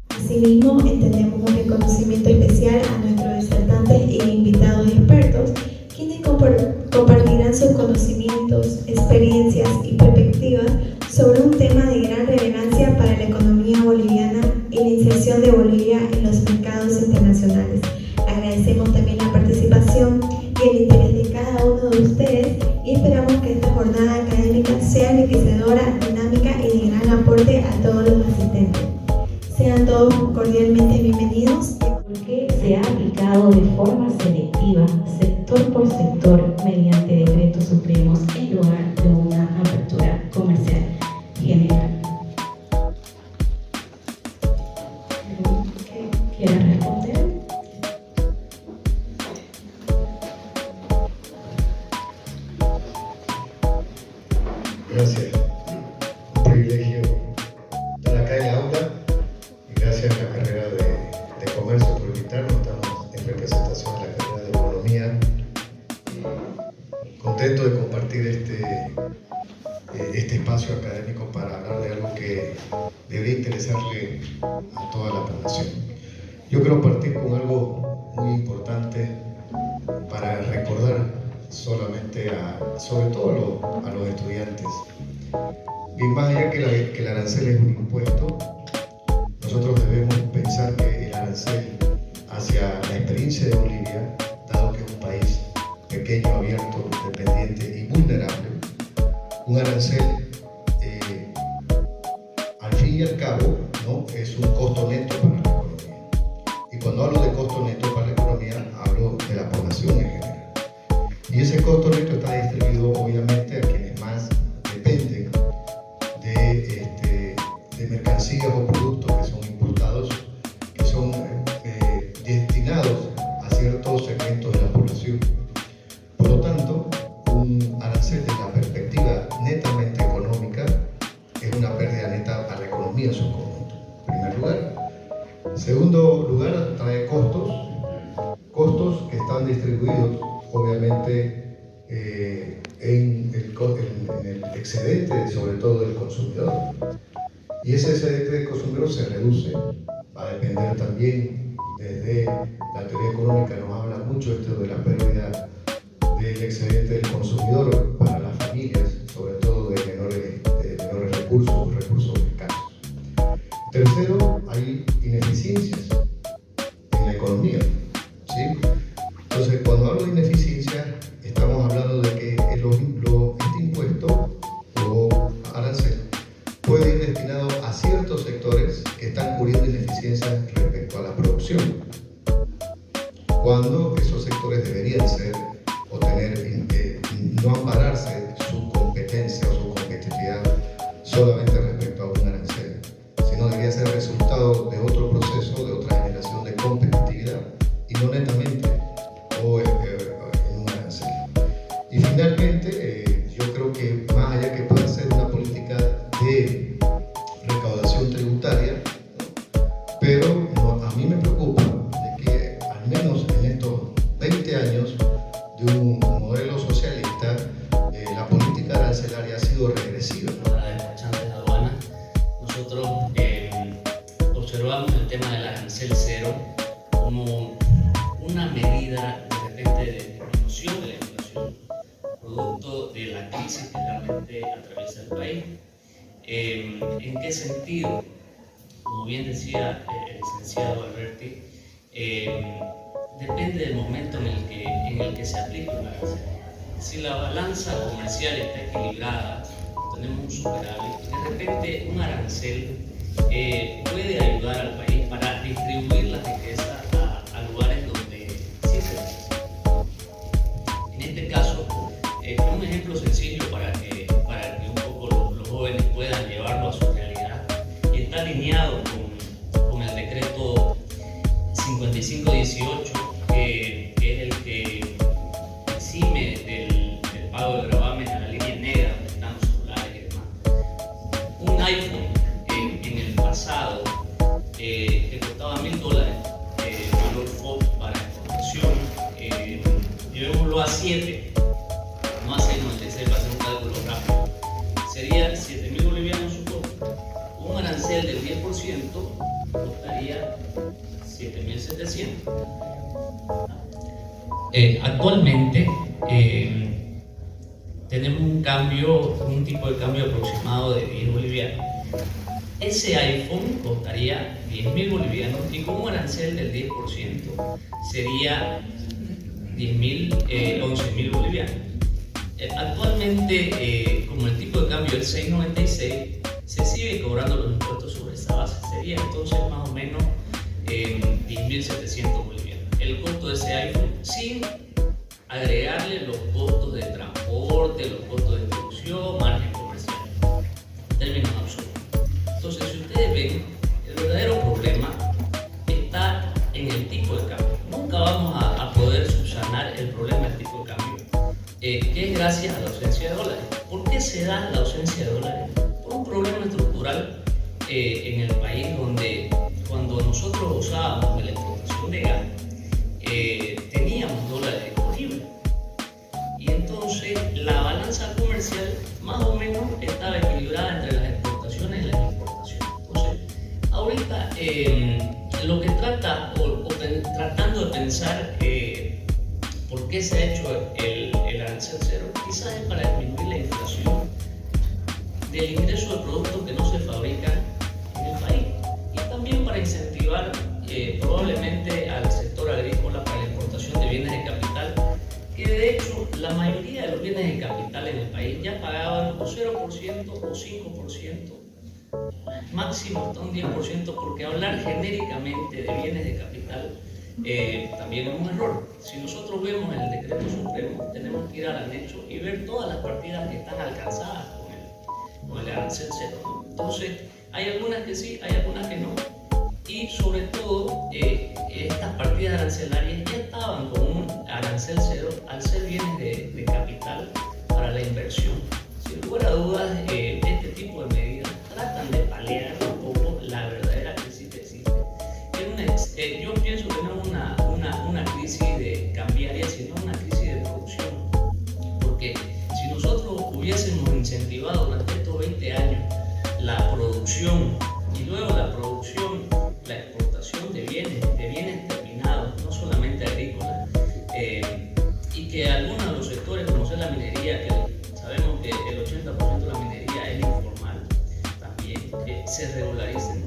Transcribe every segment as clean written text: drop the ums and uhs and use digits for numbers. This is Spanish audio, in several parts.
Asimismo, extendemos un reconocimiento especial a nuestros disertantes e invitados expertos, quienes compartirán sus conocimientos, experiencias y perspectivas sobre un tema de gran relevancia para la economía boliviana y la inserción de Bolivia en los mercados internacionales. Agradecemos también la participación y el interés de cada uno de ustedes y esperamos que esta jornada académica sea enriquecedora, dinámica y de gran aporte a todos los asistentes. Sean todos cordialmente bienvenidos. Porque se ha aplicado de forma selectiva, sector por sector, mediante decretos supremos, en lugar de una apertura comercial general. ¿Quieren responder? Gracias. Un privilegio estar acá en la aula y gracias a la carrera de comercio por invitarnos. Estamos en representación de la carrera de economía. Contento de compartir este espacio académico para hablar de algo que debería interesarle a toda la población. Yo quiero partir con algo muy importante para recordar solamente sobre todo a los estudiantes. Bien, más allá que el arancel es un impuesto, nosotros debemos pensar que el arancel hacia la experiencia de Bolivia, dado que es un país pequeño, abierto, dependiente y vulnerable, un arancel al fin y al cabo, ¿no?, es un costo neto para la economía. Y cuando hablo de costo neto para la economía, hablo de la población en general. Y ese costo neto está distribuido obviamente a quienes más dependen de mercancías o productos que son importados, que son destinados a ciertos segmentos de la población. Por lo tanto, un arancel desde la perspectiva netamente económica es una pérdida neta a la economía en su conjunto, en primer lugar. En segundo lugar, trae costos que están distribuidos obviamente en el excedente, sobre todo del consumidor. Y ese excedente del consumidor se reduce. Va a depender también, desde la teoría económica nos habla mucho esto de la pérdida del excedente del consumidor para las familias, sobre todo de menores recursos escasos. Tercero, hay ineficiencias en la economía, ¿sí? Entonces, cuando hablo de ineficiencia, estamos hablando de que este impuesto o arancel puede ir destinado a ciertos sectores que están cubriendo ineficiencias respecto a la producción, cuando esos sectores deberían ser o no ampararse su competencia o su competitividad solamente respecto a un arancel, sino debería ser resultado de otro proceso, de otra generación de competitividad y no netamente en un arancel. Y finalmente, yo creo que más allá que pueda ser una política de recaudación tributaria, ¿no?, pero a mí me preocupa de que al menos en estos 20 años de un modelo socialista, la política arancelaria ha sido regresiva. A la despachante de aduana, nosotros observamos el tema del arancel cero como una medida de repente de disminución de la inflación, producto de la crisis que realmente atraviesa el país. ¿En qué sentido? Como bien decía el licenciado Alberti, depende del momento en el que se aplica un arancel. Si la balanza comercial está equilibrada, tenemos un superávit, de repente un arancel puede ayudar al país para distribuir la riqueza a lugares donde sí se necesita. En este caso, un ejemplo sencillo para que un poco los jóvenes puedan llevarlo a su realidad, y está alineado con el decreto 5518, que es el que exime del pago de gravamen a la línea negra donde están los celulares y demás. Un arancel del 10% costaría 7.700. Actualmente tenemos un tipo de cambio aproximado de 10 bolivianos. Ese iPhone costaría 10.000 bolivianos y con un arancel del 10% sería 11.000 bolivianos. Actualmente, como el tipo de cambio es 6.96, se sigue cobrando los impuestos sobre esa base. Sería entonces más o menos 10.700 bolivianos. El costo de ese iPhone sin agregarle los costos de transporte, los costos de distribución, margen comercial, en términos absurdos. Entonces, si ustedes ven, el verdadero problema está en el tipo de cambio. Nunca vamos a poder subsanar el problema del tipo de cambio, que es gracias a la ausencia de dólares. ¿Por qué se da la ausencia de dólares? Por un problema estructural en el país, donde cuando nosotros usábamos la exportación de gas, teníamos dólares disponibles. Y entonces la balanza comercial más o menos estaba equilibrada entre las exportaciones y las importaciones. Entonces, ahorita lo que tratando de pensar por qué se ha hecho el arancel cero, quizás es para disminuir la inflación del ingreso de productos que no se fabrican en el país, y también para incentivar probablemente al sector agrícola para la importación de bienes de capital, que de hecho la mayoría de los bienes de capital en el país ya pagaban o 0% o 5%, máximo hasta un 10%, porque hablar genéricamente de bienes de capital también es un error. Si nosotros vemos el decreto supremo, tenemos que ir al anexo y ver todas las partidas que están alcanzadas con el arancel cero. Entonces, hay algunas que sí, hay algunas que no. Y sobre todo, estas partidas arancelarias ya estaban con un arancel cero al ser bienes de capital para la inversión. Sin lugar a dudas, este tipo de medidas tratan de paliar un poco la verdadera crisis que existe. Yo pienso que no es una crisis de cambiaria, sino una crisis de producción. Porque si nosotros hubiésemos incentivado durante estos 20 años la producción y luego la producción, la exportación de bienes terminados, no solamente agrícolas, y que algunos de los sectores, como es la minería, que sabemos que el 80% de la minería es informal, también se regularicen,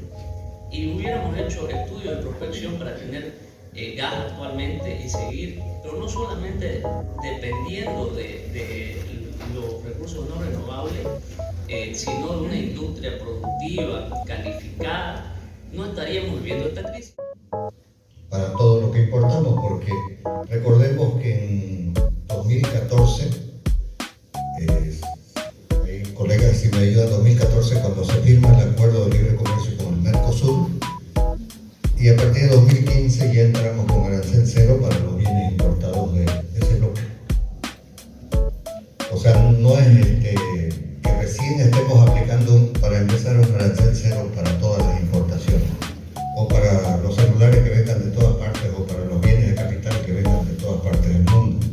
y hubiéramos hecho estudios de prospección para tener gas actualmente y seguir, pero no solamente dependiendo de los recursos no renovables, sino de una industria productiva, calificada, no estaríamos viviendo esta crisis. Para todo lo que importamos, porque recordemos que en 2014, colegas, si me ayudan, 2014 cuando se firma el acuerdo de libre comercio con el Mercosur, y a partir de 2015 ya entramos con arancel cero para los bienes importados de ese bloque. O sea, no es que recién estemos aplicando para empezar un arancel cero para todas las importaciones, o para los celulares que vengan de todas partes, o para los bienes de capital que vengan de todas partes del mundo.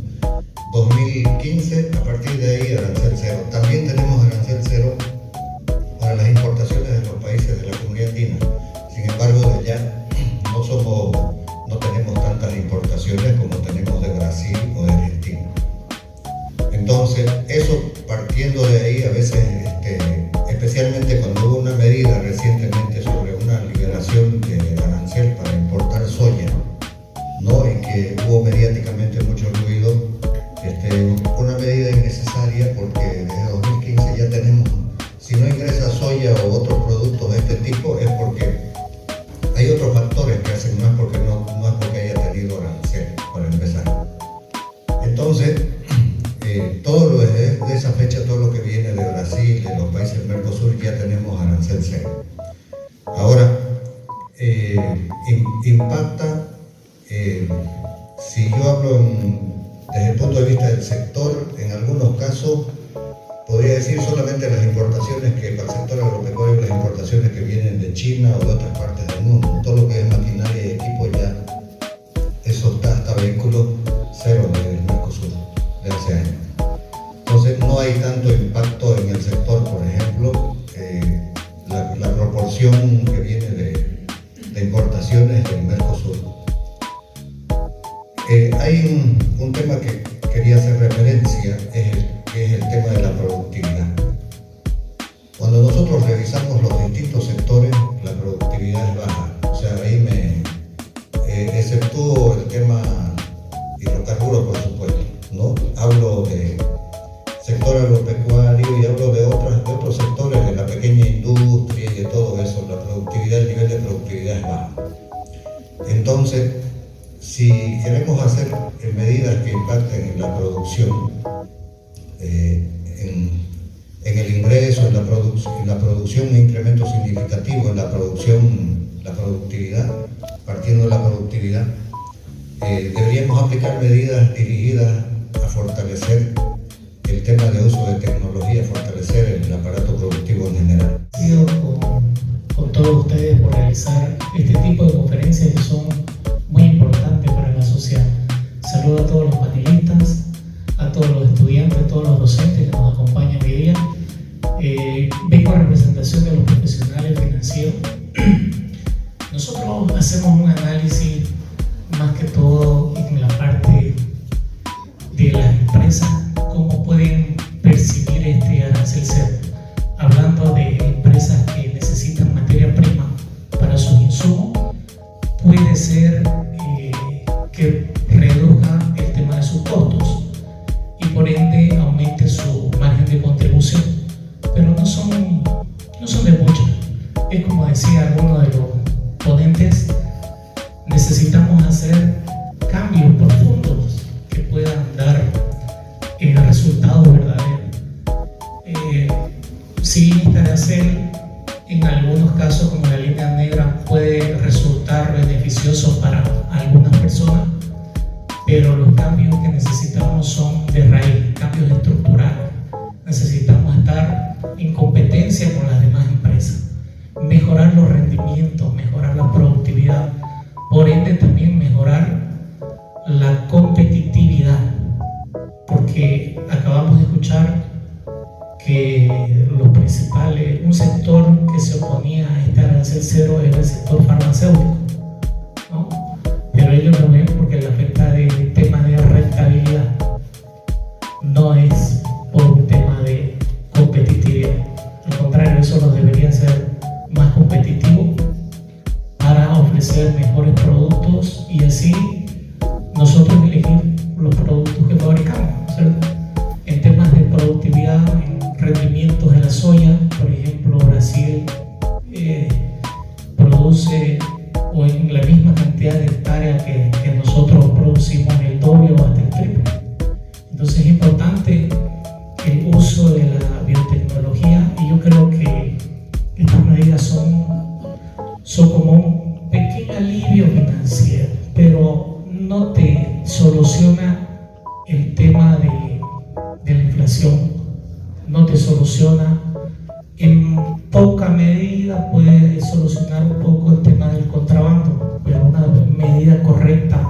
2015, a partir de ahí, arancel cero. También tenemos arancel cero para las importaciones de los países de la comunidad andina. Sin embargo, de allá no tenemos tantas importaciones como tenemos de Brasil o de Argentina. Entonces, eso partiendo de ahí, a veces, especialmente cuando hubo una medida recientemente sobre una liberación de arancel para importar soya, ¿no? Y que hubo mediáticamente mucho ruido, una medida innecesaria, porque desde 2015 ya tenemos, si no ingresa soya o otros productos de este tipo, es porque hay otros factores que hacen, no es porque haya tenido arancel, para empezar. Entonces, todo desde esa fecha, todo lo que viene de Brasil, de los países del Mercosur, ya tenemos arancel cero. Ahora, impacta, si yo hablo desde el punto de vista del sector, en algunos casos, podría decir solamente las importaciones que para el sector agropecuario, las importaciones que vienen de China o de otras partes del mundo, todo lo que es maquinaria y equipo, ya eso está hasta vehículos cero del Mercosur de hace años. Entonces no hay tanto impacto en el sector, por ejemplo, la proporción situación que viene de importaciones del Mercosur. Hay un tema que quería hacer referencia, que es el tema de la productividad. Cuando nosotros revisamos los distintos sectores, la productividad es baja. O sea, ahí exceptúo el tema hidrocarburos, por supuesto, ¿no? Hablo de sector agropecuario y hablo de otros sectores, de la pequeña industria y de todo eso. La productividad, el nivel de productividad es bajo. Entonces, si queremos hacer medidas que impacten en la producción, en el ingreso, en la producción, un incremento significativo en la productividad, partiendo de la productividad, deberíamos aplicar medidas dirigidas a fortalecer el tema de uso de tecnología, fortalecer el aparato productivo en general. Agradecido con todos ustedes por realizar este tipo de conferencias que son muy importantes para la sociedad. Saludo a todos los panelistas, a todos los estudiantes, a todos los docentes que nos acompañan hoy día. Vengo a representación de los profesionales financieros. Nosotros hacemos un análisis más que todo en la parte de las empresas, cómo pueden percibir este arancel cero. Hablando de empresas que necesitan materia prima para sus insumos, puede ser que reduzca el tema de sus costos y por ende aumente su margen de contribución, pero no son de mucho. Es como decía alguno de los ponentes, necesitamos hacer cambios profundos que puedan dar resultados verdaderos. Sí, este arancel en algunos casos, como la línea negra, puede resultar beneficioso para algunas personas, pero los cambios que necesitamos son de raíz, cambios estructurales. Necesitamos estar en competencia con las demás empresas, mejorar los rendimientos, mejorar la productividad, por ende también mejorar la competitividad, porque acabamos de escuchar que los principales, un sector que se oponía a este arancel cero era el sector farmacéutico, ¿no? Pero ellos lo ven porque le afecta del tema de rentabilidad, no es por un tema de competitividad. Al contrario, eso nos debería hacer más competitivos para ofrecer mejores productos y así nosotros elegir los productos que fabricamos, ¿cierto? En temas de productividad, en rendimientos de la soya, por ejemplo, Brasil produce o en la misma cantidad de hectáreas que nosotros producimos el doble o hasta el triple. Entonces es importante el uso de la biotecnología y yo creo que estas medidas son como un pequeño alivio financiero, pero no te soluciona el tema de la inflación, no te soluciona, en poca medida puede solucionar un poco el tema del contrabando, pero una medida correcta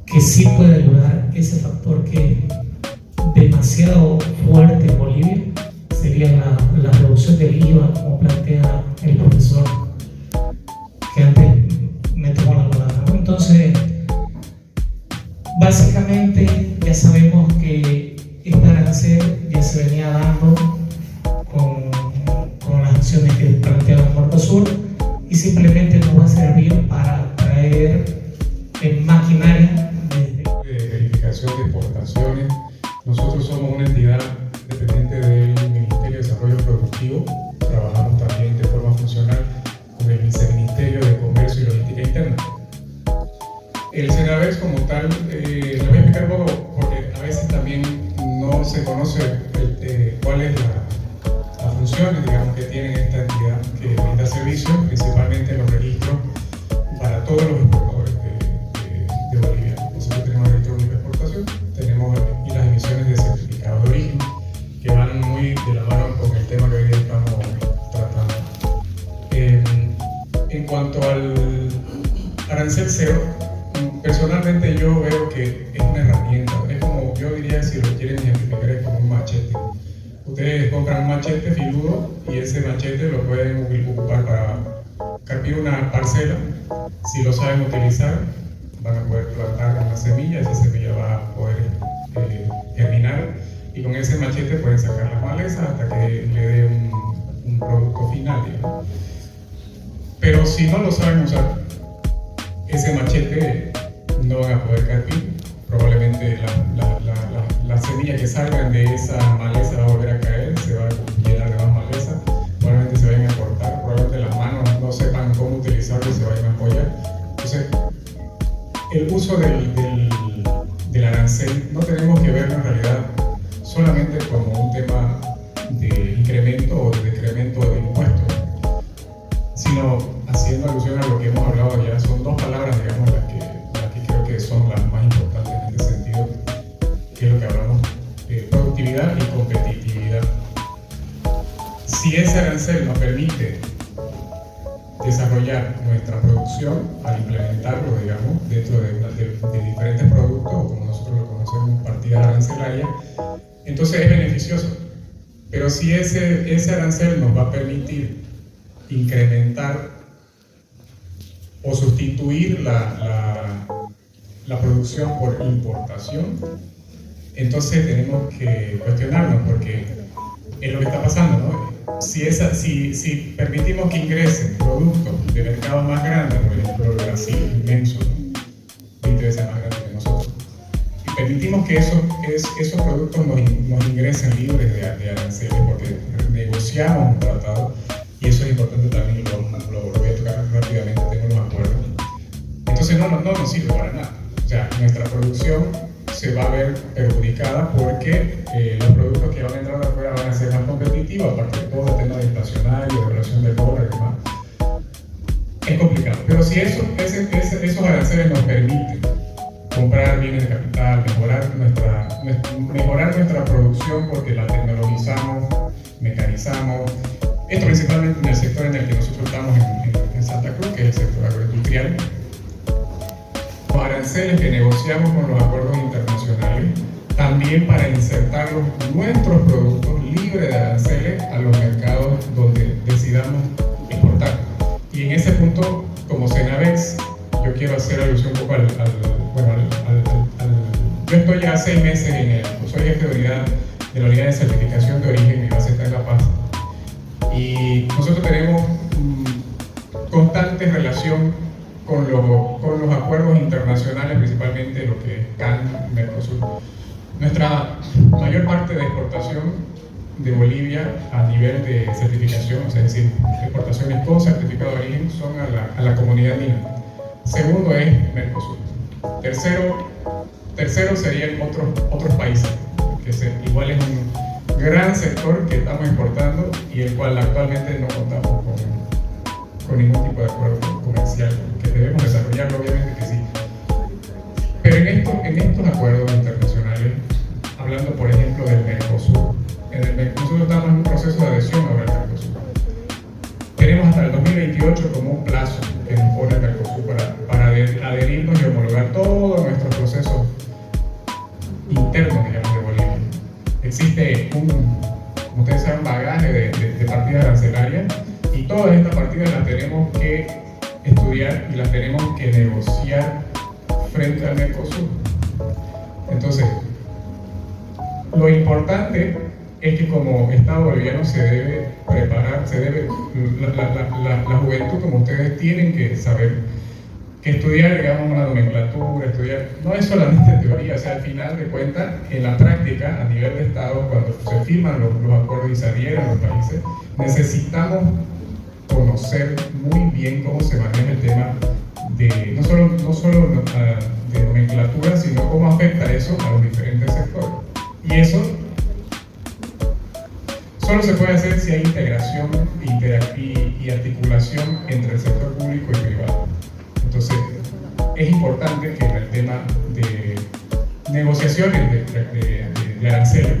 que sí puede ayudar, ese factor que es demasiado fuerte en Bolivia, sería la reducción del IVA, como plantea el profesor que antes me tomó la palabra, ¿no? Entonces, básicamente ya sabemos que este arancel ya se venía dando con las acciones que planteaba el Mercosur y simplemente nos va a servir para traer maquinaria de verificación de exportaciones. Nosotros somos una entidad dependiente del Ministerio de Desarrollo Productivo. Trabajamos también de forma funcional con el Viceministerio de Comercio y Logística Interna. El CENAVEX como tal, le voy a explicar un poco porque a veces también no se conoce cuáles las funciones, digamos, que tiene esta entidad que brinda servicios, principalmente los registros para todos los exportadores de Bolivia. Nosotros tenemos el registro único de exportación, tenemos y las emisiones de certificado de origen, que van muy de la mano con el tema que hoy día estamos tratando. En cuanto al arancel cero, personalmente yo veo que es una herramienta, es como, yo diría, si lo quieren ejemplificar, es como un machete. Ustedes compran un machete filudo y ese machete lo pueden ocupar para carpir una parcela. Si lo saben utilizar, van a poder plantar una semilla, esa semilla va a poder germinar y con ese machete pueden sacar las malezas hasta que le dé un producto final, digamos. Pero si no lo saben usar, ese machete no van a poder carpir. Probablemente la semilla que salgan de esa maleza va a volver a caer, se va a llenar de más maleza, probablemente se vayan a cortar, probablemente las manos no sepan cómo utilizarlo y se vayan a apoyar. Entonces, el uso del arancel no tenemos que verlo en realidad solamente como un tema de incremento o de decremento de impuestos, sino haciendo alusión a lo que hemos hablado ya. Son dos palabras, digamos, las que creo que son las más importantes en este sentido, que es lo que hablamos de productividad y competitividad. Si ese arancel nos permite desarrollar nuestra producción al implementarlo, digamos, dentro de diferentes productos, o como nosotros lo conocemos, partidas arancelarias, entonces es beneficioso. Pero si ese arancel nos va a permitir incrementar o sustituir la producción por importación, entonces tenemos que cuestionarnos, porque es lo que está pasando, ¿no? Si permitimos que ingresen productos de mercados más grandes, por ejemplo Brasil, inmenso, 20 veces más grande que nosotros, y permitimos que esos productos nos ingresen libres de aranceles, porque negociamos un tratado, y eso es importante también, lo voy a tocar rápidamente, tengo los acuerdos. Entonces no nos sirve para nada. O sea, nuestra producción se va a ver perjudicada porque los productos que van a entrar de afuera van a ser más competitivos, aparte de todo el tema de inflacionario, de relación del dólar y demás. Es complicado, pero si esos aranceles nos permiten comprar bienes de capital, mejorar nuestra producción porque la tecnologizamos, mecanizamos, esto principalmente en el sector en el que nosotros estamos en Santa Cruz, que es el sector agroindustrial. Los aranceles que negociamos con los acuerdos internacionales, también para insertar nuestros productos libres de aranceles a los mercados donde decidamos exportar. Y en ese punto, como Cenavex, yo quiero hacer alusión un poco yo estoy ya 6 meses soy jefe de unidad de la unidad de certificación de origen, mi base está en La Paz. Y nosotros tenemos constante relación con los acuerdos internacionales, principalmente lo que es CAN, Mercosur. Nuestra mayor parte de exportación de Bolivia a nivel de certificación, o sea, es decir, exportaciones con certificado de origen, son a la comunidad andina. Segundo es Mercosur. Tercero serían otros países, que igual es un gran sector que estamos exportando y el cual actualmente no contamos con ningún tipo de acuerdo comercial, que debemos desarrollarlo, obviamente que sí. Pero en estos acuerdos internacionales, hablando por ejemplo del Mercosur, nosotros estamos en un proceso de adhesión ahora al Mercosur. Tenemos hasta el 2028 como un plazo que nos pone el Mercosur para adherirnos y homologar todos nuestros procesos internos, digamos, de Bolivia. Existe como ustedes saben, bagaje de partidas arancelarias, y todas estas partidas las tenemos que estudiar y las tenemos que negociar frente al Mercosur. Entonces, lo importante es que como Estado boliviano se debe preparar, la juventud, como ustedes, tienen que saber que estudiar, digamos, una nomenclatura, no es solamente teoría, o sea, al final de cuentas, en la práctica, a nivel de Estado, cuando se firman los acuerdos y se adhieren los países, necesitamos conocer muy bien cómo se maneja el tema de no solo de nomenclatura, sino cómo afecta eso a los diferentes sectores. Y eso solo se puede hacer si hay integración y articulación entre el sector público y privado. Entonces, es importante que en el tema de negociaciones de aranceles,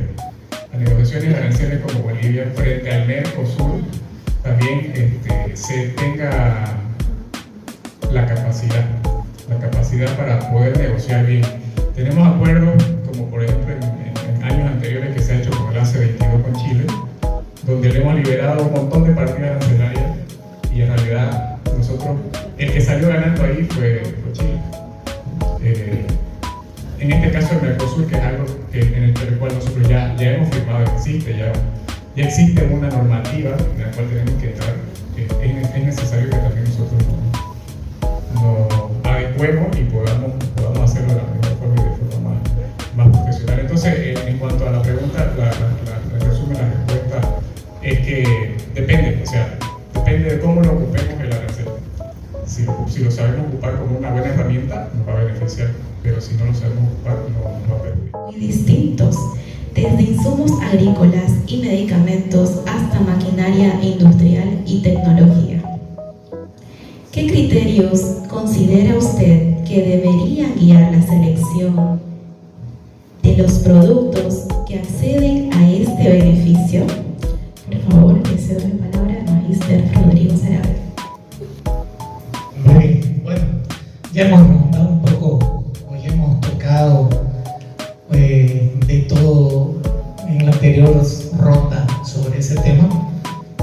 las negociaciones de aranceles como Bolivia frente al Mercosur, también se tenga la capacidad para poder negociar bien. Tenemos acuerdos, como por ejemplo en años anteriores que se ha hecho con el ACE 22 con Chile, existe, ya existe una normativa en la cual tenemos que entrar. Es necesario que también nosotros nos adecuemos y podamos hacerlo de la mejor forma y de forma más profesional. Entonces, en cuanto a la pregunta, el resumen, la respuesta es que depende, o sea, depende de cómo lo ocupemos el arancel. Si lo sabemos ocupar como una buena herramienta, nos va a beneficiar, pero si no lo sabemos ocupar, nos va a perjudicar. Muy distintos, desde insumos agrícolas y medicamentos hasta maquinaria industrial y tecnología. ¿Qué criterios considera usted que deberían guiar la selección de los productos que acceden a este beneficio? Por favor, le cedo la palabra al Magíster Rodrigo Sarabia. Bueno, ya hemos remontado un poco, hoy hemos tocado de todo en la anterior ronda sobre ese tema,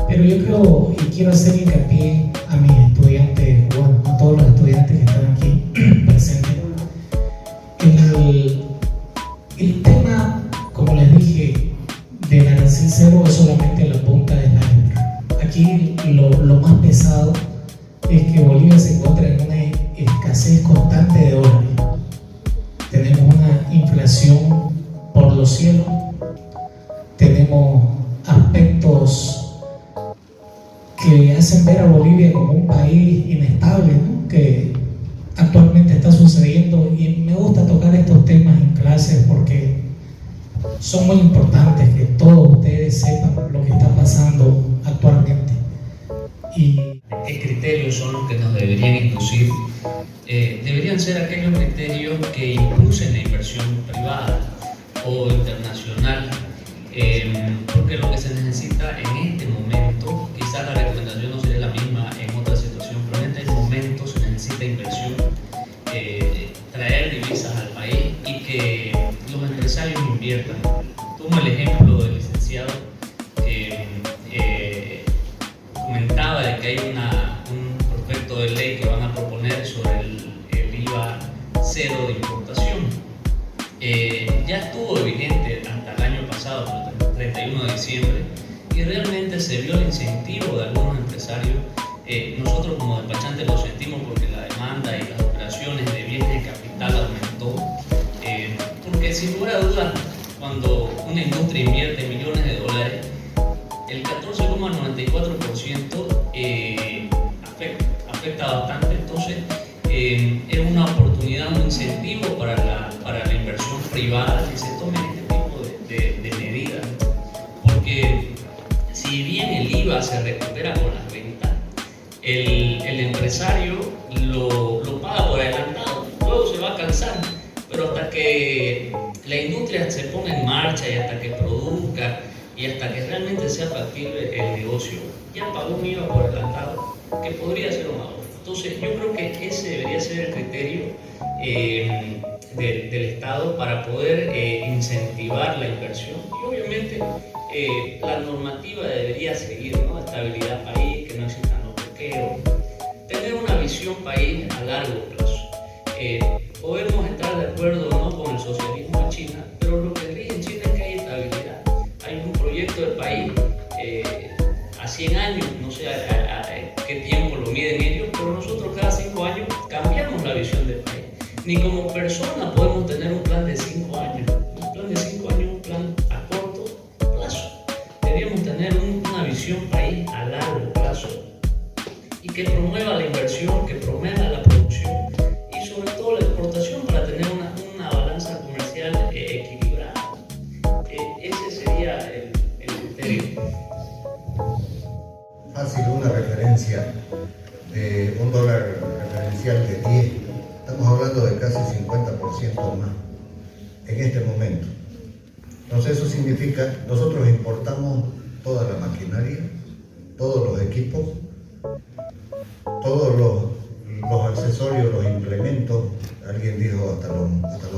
pero yo creo y quiero hacer hincapié a mis estudiantes, bueno, a todos los estudiantes que están aquí presentes. El tema, como les dije, del arancel cero es solamente la punta del iceberg. Aquí lo más pesado es que Bolivia se encuentra en una escasez constante de dólares. Tenemos una inflación por los cielos, tenemos aspectos que hacen ver a Bolivia como un país inestable, ¿no? Que actualmente está sucediendo, y me gusta tocar estos temas en clases porque son muy importantes que todos ustedes sepan lo que está pasando actualmente. Y ¿qué criterios son los que nos deberían inducir? Deberían ser aquellos criterios que impulsen la inversión privada o internacional, porque lo que se necesita en este momento, quizás la recomendación no sería la misma en otra situación, pero en este momento se necesita inversión, traer divisas al país y que los empresarios inviertan. Tomo el ejemplo del licenciado que comentaba de que hay un proyecto de ley que van a proponer sobre el IVA cero de importación. Ya estuvo vigente hasta el año pasado, el 31 de diciembre, y realmente se vio el incentivo de algunos empresarios. Nosotros como despachantes lo sentimos porque la demanda y las operaciones de bienes de capital aumentó, porque sin lugar a dudas, cuando una industria invierte millones de dólares, el 14,94% afecta bastante. Entonces es una oportunidad, un incentivo para la inversión privada que se tomen este tipo de medidas, porque si bien el IVA se recupera con las ventas, el empresario lo paga por adelantado, luego se va a cansar, pero hasta que la industria se ponga en marcha y hasta que produzca y hasta que realmente sea factible el negocio, ya pagó un IVA por adelantado, que podría ser un ahorro. Entonces yo creo que ese debería ser el criterio del Estado para poder incentivar la inversión. Y obviamente la normativa debería seguir, ¿no? Estabilidad país, que no existan los bloqueos, tener una visión país a largo plazo. Podemos estar de acuerdo o no con el socialismo en China, pero lo que rige en China es que hay estabilidad. Hay un proyecto de país a 100 años, no sé a qué tiempo lo miden ellos, pero nosotros cada 5 años cambiamos la visión del país. Ni como persona podemos tener un plan de 5 años. Un plan de 5 años, un plan a corto plazo. Deberíamos tener una visión país a largo plazo y que promueva la inversión, que promueva la producción y sobre todo la exportación para tener una balanza comercial equilibrada. Ese sería el criterio. Fácil, una referencia de un dólar referencial de 10. Estamos hablando de casi 50% más en este momento. Entonces eso significa, nosotros importamos toda la maquinaria, todos los equipos, todos los accesorios, los implementos, alguien dijo hasta los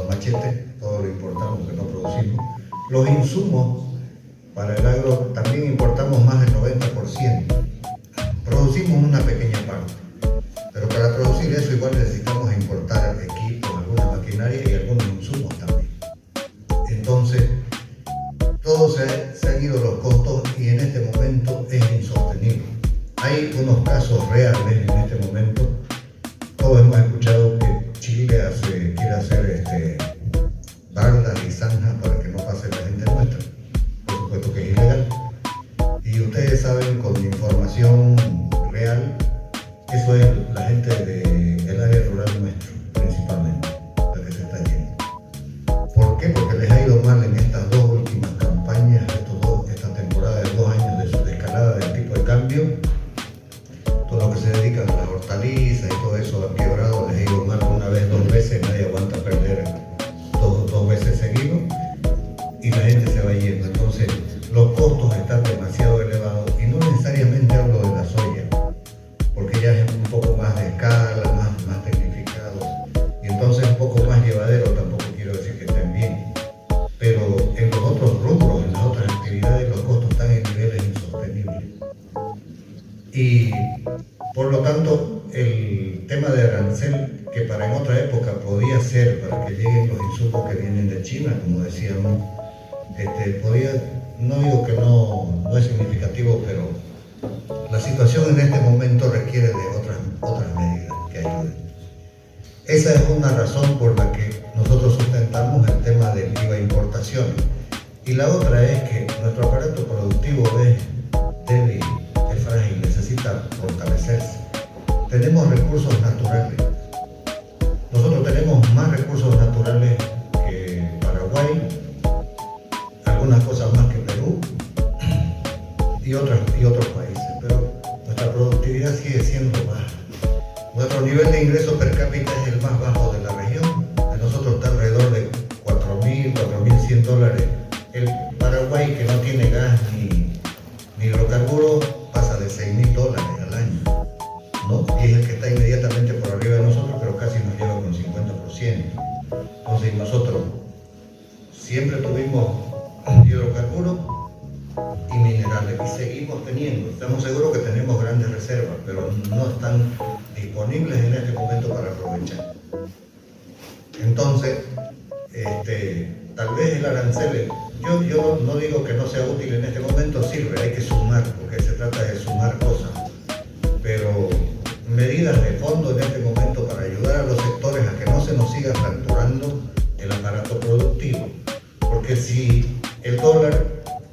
machetes, todo lo importamos que no producimos. Los insumos para el agro también importamos más del 90%. Producimos una pequeña parte, pero para producir eso igual necesitamos importar equipos, alguna maquinaria y algunos insumos también. Entonces, todo todo se han ido los costos y en este momento es insostenible. Hay unos casos reales en este momento. Todos hemos escuchado que Chile quiere hacer bardas y zanjas para que no pase la gente nuestra. Por supuesto que es ilegal. Y ustedes saben con información real, eso es la gente del área rural nuestro, principalmente, la que se está yendo. ¿Por qué? Porque les ha ido mal en estas dos últimas campañas, esta temporada de 2 años de escalada del tipo de cambio. Todo lo que se dedican a las hortalizas y todo eso ha quebrado, les ha ido mal una vez, 2 veces, nadie aguanta perder dos veces seguidos y la gente se va yendo. Entonces los costos están demasiado elevados y no necesariamente hablo de la soya, porque ya es un poco más de escala, más tecnificado y entonces un poco más llevadero, tampoco quiero decir que estén bien, pero en los otros rubros, en las otras actividades los costos están en niveles insostenibles y por lo tanto el tema de arancel, que para en otra época podía ser para que lleguen los insumos que vienen de China, como decíamos, no digo que no es significativo, pero la situación en este momento requiere de otras medidas que ayuden. Esa es una razón por la que nosotros sustentamos el tema del IVA importación. Y la otra es que nuestro aparato productivo es débil, es frágil, necesita fortalecerse. Tenemos recursos naturales. Nosotros tenemos más recursos naturales que Paraguay, algunas cosas más que Perú y otros países, pero nuestra productividad sigue siendo baja. Nuestro nivel de ingreso per cápita es el más bajo de la región. De nosotros está alrededor de $4.000, $4.100. El Paraguay, que no tiene gas ni hidrocarburos, pasa de $6.000 al año, ¿no? Y es el que está inmediatamente por arriba de nosotros, pero casi nos lleva con 50%. Entonces nosotros siempre tuvimos hidrocarburos y minerales y seguimos teniendo. Estamos seguros que tenemos grandes reservas, pero no están disponibles en este momento para aprovechar. Entonces, tal vez el arancel, yo no digo que no sea útil en este momento, sirve, hay que sumar, porque se trata de sumar cosas, pero medidas de fondo en este momento para ayudar a los sectores a que no se nos siga fracturando el aparato productivo, porque si el dólar,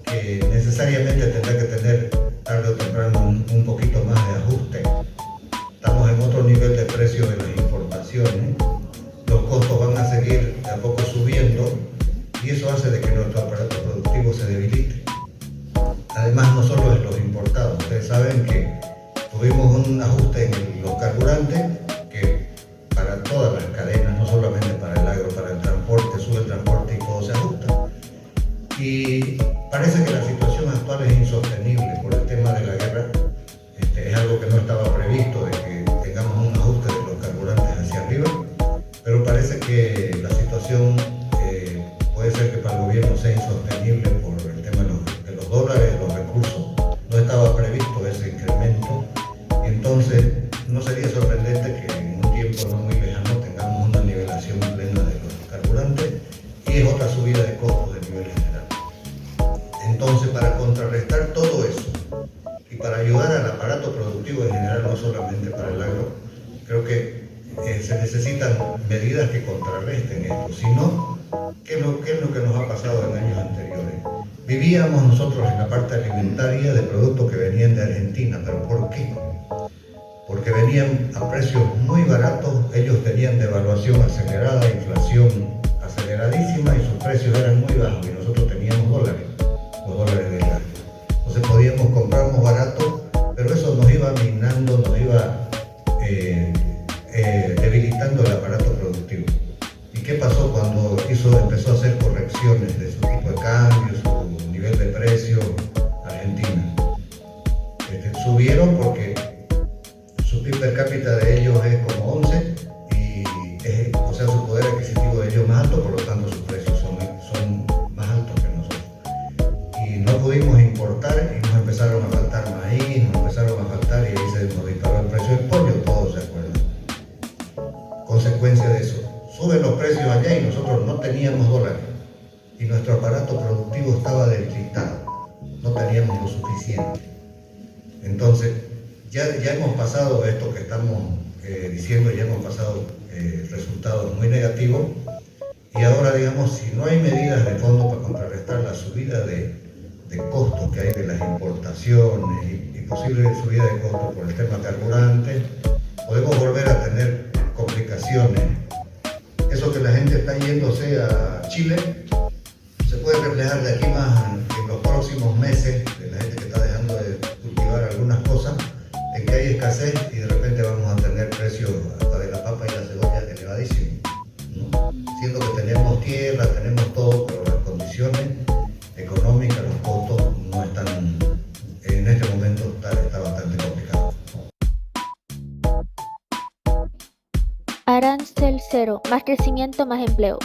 que necesariamente tendrá que tener tarde o temprano un poquito más de ajuste, estamos en otro nivel de precio de las importaciones, los costos van a seguir de a poco subiendo y eso hace de que nuestro aparato productivo se debilite. Además, no solo en los importados, ustedes saben que tuvimos un ajuste en los carburantes que para todas las cadenas, no solamente para el agro, para el transporte, sube el transporte y todo se ajusta. Y parece que la situación actual es insostenible por el tema de la guerra. Es algo que no estaba previsto, de que tengamos un ajuste de los carburantes hacia arriba, pero parece que la situación puede ser que para el gobierno sea insostenible por el tema de los dólares, de los recursos. No estaba previsto ese incremento y entonces no sería sorprendente que en un tiempo no muy lejano tengamos una nivelación plena de los carburantes y es otra subida de costos de nivel general. Entonces, para contrarrestar todo eso y para ayudar al aparato productivo en general, no solamente para el agro, creo que se necesitan medidas que contrarresten esto. Si no, ¿qué es lo que nos ha pasado en años anteriores? Vivíamos nosotros en la parte alimentaria de productos que venían de Argentina, pero ¿por qué? Porque venían a precios muy baratos, ellos tenían devaluación acelerada, inflación aceleradísima y sus precios eran muy bajos y nosotros teníamos dólares, los dólares del año. Entonces podíamos comprarnos barato, pero eso nos iba minando, nos iba debilitando el aparato productivo. ¿Y qué pasó cuando empezó a hacer correcciones de su tipo de cambio, su nivel de precio, Argentina? Subieron porque su PIB per cápita de ellos es como 11 y o sea, su poder adquisitivo de ellos es más alto, por lo tanto sus precios son más altos que nosotros. Y no pudimos importar y nos empezaron a faltar maíz, nos empezaron a faltar y ahí se nos disparó el precio del pollo, todos se acuerdan. Consecuencia de eso, suben los precios allá y nosotros no teníamos dólares. y nuestro aparato productivo estaba debilitado, no teníamos lo suficiente. Entonces, ya hemos pasado esto que estamos diciendo, ya hemos pasado resultados muy negativos, y ahora, digamos, si no hay medidas de fondo para contrarrestar la subida de costos que hay de las importaciones y posible subida de costos por el tema carburante, podemos volver a tener complicaciones. Eso que la gente está yéndose a Chile se puede reflejar de aquí más en los próximos meses, de la gente que está dejando de cultivar algunas cosas, en que hay escasez y de repente vamos a tener precios hasta de la papa y la cebolla elevadísimos, ¿no? Siendo que tenemos tierra, tenemos todo, pero las condiciones económicas, los costos no están, en este momento está bastante complicado. Arancel cero, más crecimiento, más empleo.